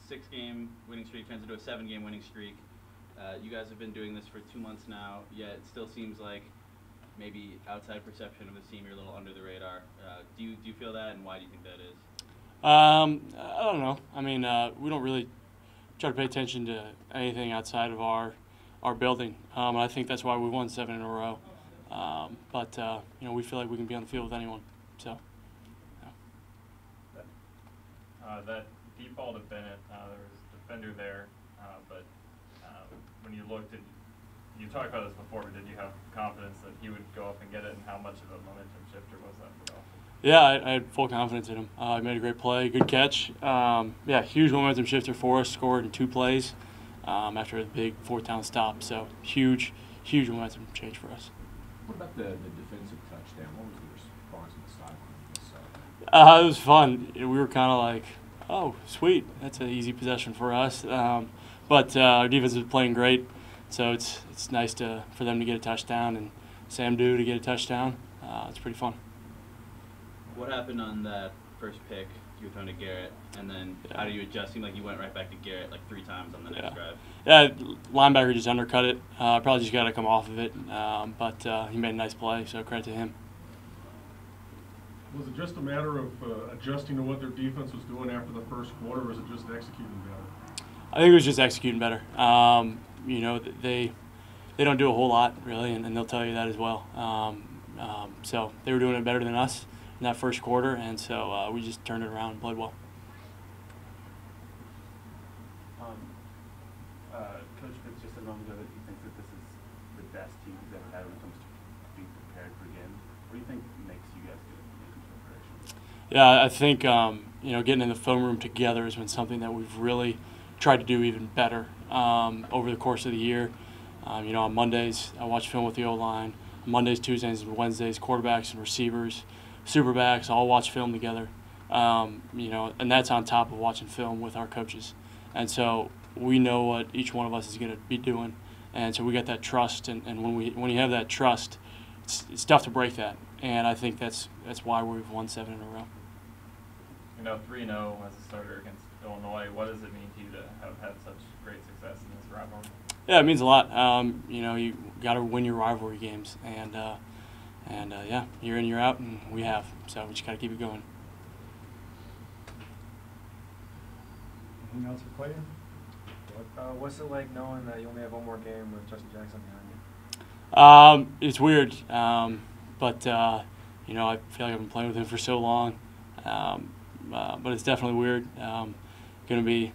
6-game winning streak turns into a 7-game winning streak. You guys have been doing this for 2 months now, yet it still seems like maybe outside perception of the team you're a little under the radar. Do you feel that, and why do you think that is? I don't know. I mean, we don't really try to pay attention to anything outside of our building. I think that's why we won 7 in a row. But we feel like we can be on the field with anyone. So. Yeah. That deep ball to Bennett, there was a defender there, but when you looked at, you talked about this before, but did you have confidence that he would go up and get it, and how much of a momentum shifter was that for the offense? Yeah, I had full confidence in him. He made a great play, good catch. Yeah, huge momentum shifter for us. Scored in 2 plays after a big 4th down stop. So huge momentum change for us. What about the defensive touchdown? What was the response on the sideline? It was fun. We were kind of like, oh, sweet, that's an easy possession for us. But our defense was playing great, so it's nice for them to get a touchdown and Sam Dew to get a touchdown. It's pretty fun. What happened on that first pick you were throwing to Garrett, and then how do you adjust? Seemed like you went right back to Garrett like 3 times on the next drive. Yeah, linebacker just undercut it. Probably just got to come off of it, but he made a nice play, so credit to him. Was it just a matter of adjusting to what their defense was doing after the first quarter, or was it just executing better? I think it was just executing better. They don't do a whole lot, really, and they'll tell you that as well. So they were doing it better than us in that first quarter, and so we just turned it around and played well. Coach Fitz just said a moment ago that he thinks that this is the best team he's ever had when it comes to being prepared for games. What do you think makes you guys good at making preparation? Yeah, I think getting in the film room together has been something that we've really tried to do even better over the course of the year. On Mondays, I watch film with the O-line. Mondays, Tuesdays, and Wednesdays, quarterbacks and receivers, superbacks, all watch film together. And that's on top of watching film with our coaches. And so we know what each one of us is going to be doing. And so we got that trust. And when you have that trust, it's tough to break that. And I think that's why we've won 7 in a row. 3-0 as a starter against Illinois. What does it mean to you to have had such great success in this rivalry? Yeah, it means a lot. You got to win your rivalry games, and yeah, year in, year out, and we have. So we just got to keep it going. Anything else for Clayton? What's it like knowing that you only have one more game with Justin Jackson behind you? It's weird, but I feel like I've been playing with him for so long. But it's definitely weird. Gonna be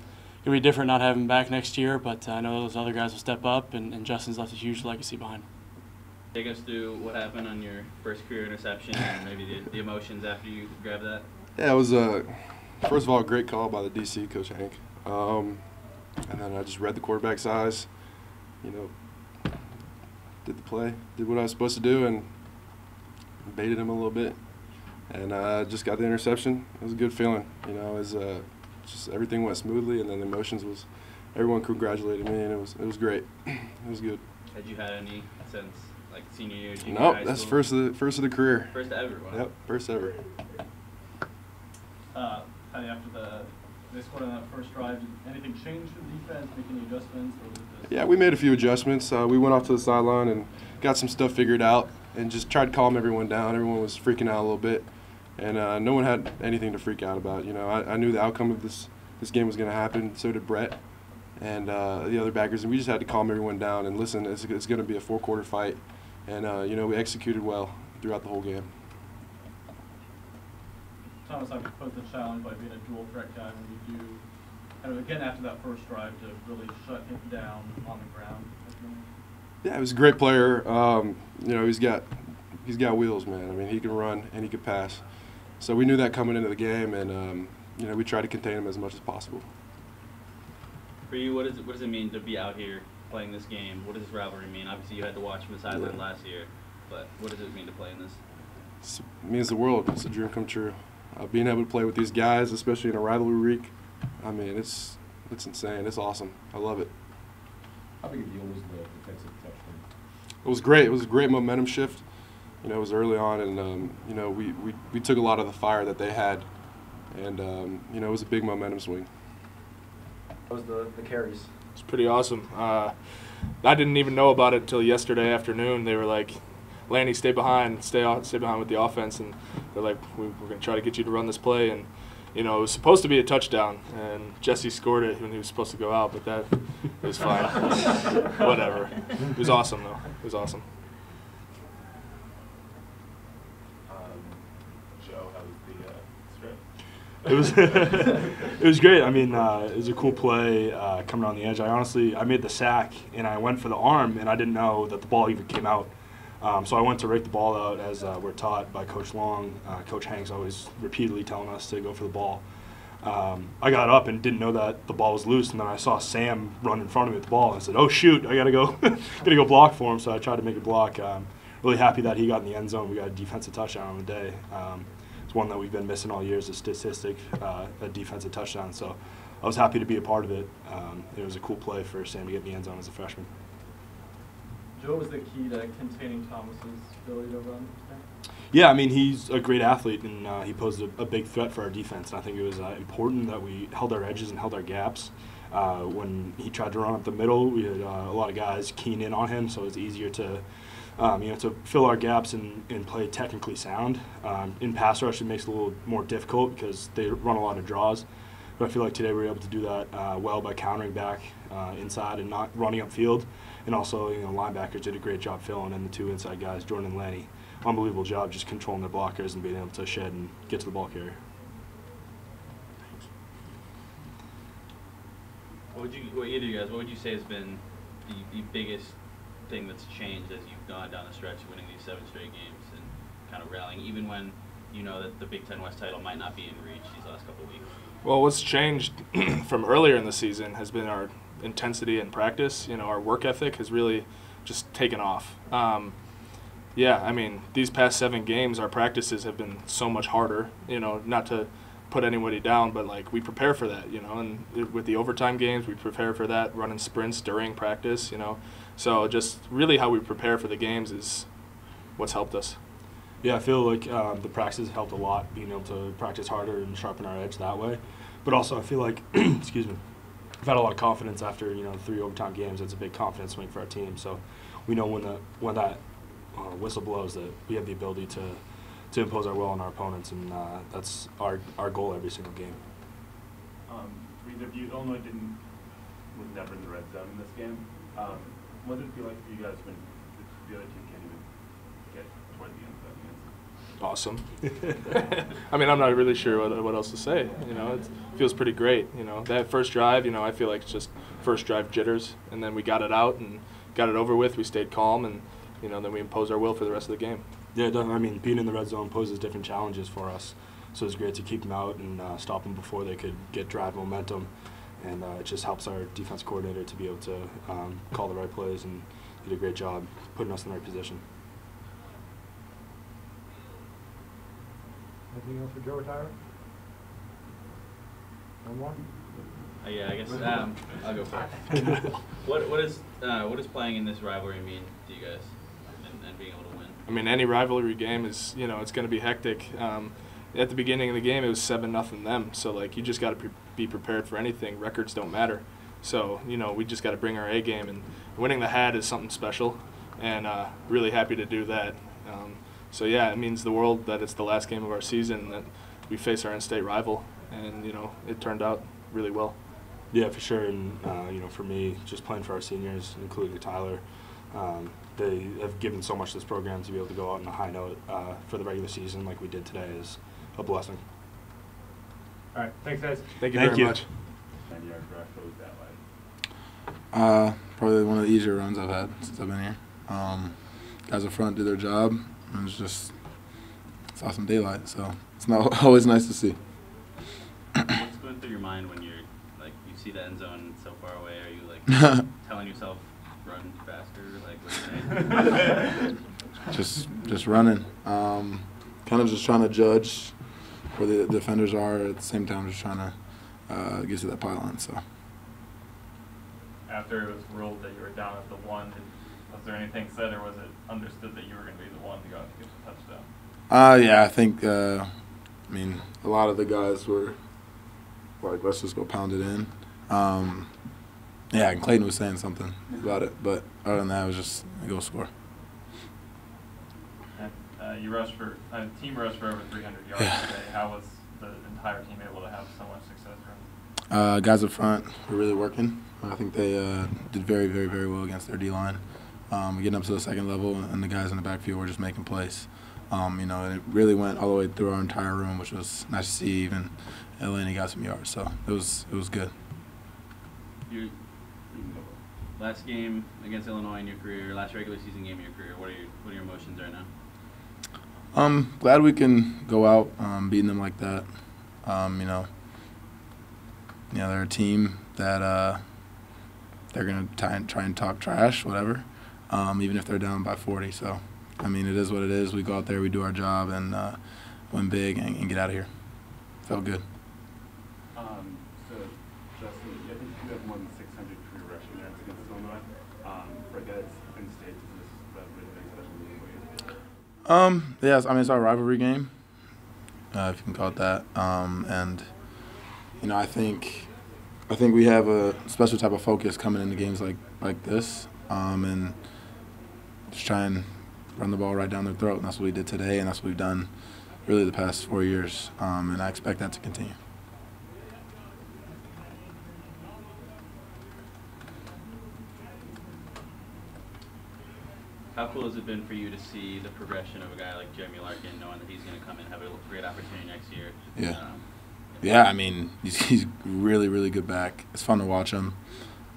different not having him back next year, but I know those other guys will step up, and Justin's left a huge legacy behind him. Take us through what happened on your first career interception and maybe the emotions after you grabbed that. Yeah, it was first of all a great call by the DC, Coach Hank, and then I just read the quarterback's eyes, did the play, did what I was supposed to do, and baited him a little bit. And just got the interception. It was a good feeling, It was just everything went smoothly, and then the emotions was everyone congratulated me, and it was great. It was good. Had you had any since like senior year? Nope, that's first of the career. First ever. Wow. Yep, first ever. After they scored on that first drive, did anything change for the defense? Make any adjustments? Or was it just Yeah, we made a few adjustments. We went off to the sideline and got some stuff figured out, and just tried to calm everyone down. Everyone was freaking out a little bit. And no one had anything to freak out about. I knew the outcome of this game was going to happen. So did Brett and the other backers. And we just had to calm everyone down and listen. It's going to be a 4-quarter fight. And, we executed well throughout the whole game. Thomas, I would pose the challenge by being a dual threat guy when you do, again after that first drive, to really shut him down on the ground? Yeah, he was a great player. He's got wheels, man. I mean, he can run and he can pass. So we knew that coming into the game, and we tried to contain him as much as possible. For you, what does it mean to be out here playing this game? What does this rivalry mean? Obviously, you had to watch from the sideline last year, but what does it mean to play in this? It means the world. It's a dream come true. Being able to play with these guys, especially in a rivalry week, I mean, it's insane. It's awesome. I love it. How big a deal was the defensive touchdown? It was great. It was a great momentum shift. It was early on, and we took a lot of the fire that they had, and it was a big momentum swing. How was the carries? It's pretty awesome. I didn't even know about it until yesterday afternoon. They were like, Lanny, stay behind with the offense, and they're like, we're going to try to get you to run this play, and it was supposed to be a touchdown, and Jesse scored it when he was supposed to go out, but that it was fine. Whatever. It was awesome though. It was awesome. Joe, how was the strip? It was it was great. I mean, it was a cool play coming on the edge. I made the sack and I went for the arm and I didn't know that the ball even came out. So I went to rake the ball out as we're taught by Coach Long. Coach Hanks always repeatedly telling us to go for the ball. I got up and didn't know that the ball was loose, and then I saw Sam run in front of me with the ball. And I said, "Oh shoot, I gotta go block for him." So I tried to make a block. Really happy that he got in the end zone. We got a defensive touchdown on the day. It's one that we've been missing all year, is a statistic, a defensive touchdown. So I was happy to be a part of it. It was a cool play for Sam to get in the end zone as a freshman. Joe was the key to containing Thomas's ability to run. Yeah, I mean, he's a great athlete, and he posed a big threat for our defense. And I think it was important that we held our edges and held our gaps. When he tried to run up the middle, we had a lot of guys keying in on him, so it was easier to to fill our gaps and play technically sound. In pass rush, it makes it a little more difficult because they run a lot of draws. But I feel like today we were able to do that well by countering back inside and not running upfield. And also, linebackers did a great job filling in the two inside guys, Jordan and Lanny. Unbelievable job just controlling their blockers and being able to shed and get to the ball carrier. What would you say has been the biggest thing that's changed as you've gone down the stretch, winning these 7 straight games and kind of rallying, even when you know that the Big Ten West title might not be in reach these last couple of weeks? Well, what's changed from earlier in the season has been our intensity in practice. Our work ethic has really just taken off. Yeah, I mean, these past 7 games, our practices have been so much harder, not to put anybody down, but, we prepare for that, and with the overtime games, we prepare for that, running sprints during practice, So just really how we prepare for the games is what's helped us. Yeah, I feel like the practice helped a lot, being able to practice harder and sharpen our edge that way. But also I feel like, excuse me, I've had a lot of confidence after, 3 overtime games. That's a big confidence swing for our team. So we know when that whistle blows that we have the ability to impose our will on our opponents, and that's our goal every single game. For either of you, Illinois was never in the red zone in this game. What did it feel like for you guys when the other team can't even get toward the end zone? Awesome. I mean, I'm not really sure what else to say. It feels pretty great. That first drive, I feel like it's just first drive jitters, and then we got it out and got it over with. We stayed calm, and then we imposed our will for the rest of the game. Yeah, I mean, being in the red zone poses different challenges for us. So it's great to keep them out and stop them before they could get drive momentum. And it just helps our defense coordinator to be able to call the right plays, and did a great job putting us in the right position. Anything else for Joe or Tyler? One more? Yeah, I guess I'll go first. What does playing in this rivalry mean to you guys, and being able to win? I mean, any rivalry game is, it's going to be hectic. At the beginning of the game, it was 7-0 them. So, you just got to be prepared for anything. Records don't matter. So, we just got to bring our A game. And winning the hat is something special, and really happy to do that. So, yeah, it means the world that it's the last game of our season, that we face our in-state rival. And, it turned out really well. Yeah, for sure. And, for me, just playing for our seniors, including Tyler, they have given so much to this program to be able to go out on a high note for the regular season like we did today is a blessing. All right, thanks, guys. Thank you very much. 10-yard drive goes that way. Probably one of the easier runs I've had since I've been here. Guys up front did their job, and it's saw some daylight, so it's not always nice to see. What's going through your mind when you see the end zone so far away? Are you telling yourself run faster? What are you saying? just running. Kind of just trying to judge where the defenders are, at the same time just trying to get to that pylon. So after it was ruled that you were down at the 1, was there anything said, or was it understood that you were going to be the one to go out to get the touchdown? Yeah, I think a lot of the guys were like, let's just go pound it in. Yeah, and Clayton was saying something about it, but other than that, it was just a go score. You rushed for team rushed for over 300 yards today. How was the entire team able to have so much success from? Guys up front were really working. I think they did very, very, very well against their D-line. Getting up to the second level, and the guys in the backfield were just making plays. You know, and it really went all the way through our entire room, which was nice to see. Even Illini got some yards, so it was good. Your last game against Illinois in your career, last regular season game in your career. What are your emotions right now? Glad we can go out beating them like that. You know, they're a team that they're gonna try and talk trash, whatever. Even if they're down by 40. So, I mean, it is what it is. We go out there, we do our job, and win big and get out of here. Felt good. So, Justin, I think you have more than 600 career rushing yards against Illinois. For a guy that's in state, is this really big special meeting for you? Yes, I mean, it's our rivalry game, if you can call it that. And, you know, I think we have a special type of focus coming into games like this, and just try and run the ball right down their throat. And that's what we did today, and that's what we've done really the past 4 years. And I expect that to continue. How cool has it been for you to see the progression of a guy like Jeremy Larkin, knowing that he's going to come and have a great opportunity next year? Yeah. Yeah, I mean, he's really, really good back. It's fun to watch him.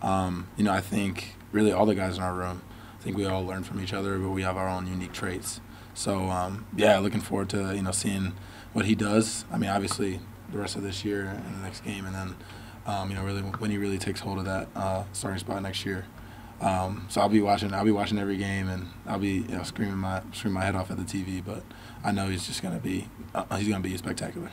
You know, I think really all the guys in our room, I think we all learn from each other, but we have our own unique traits. So, yeah, looking forward to, you know, seeing what he does. I mean, obviously the rest of this year and the next game, and then, you know, really when he really takes hold of that starting spot next year. So I'll be watching every game, and I'll be, you know, screaming my head off at the TV. But I know he's just gonna be spectacular.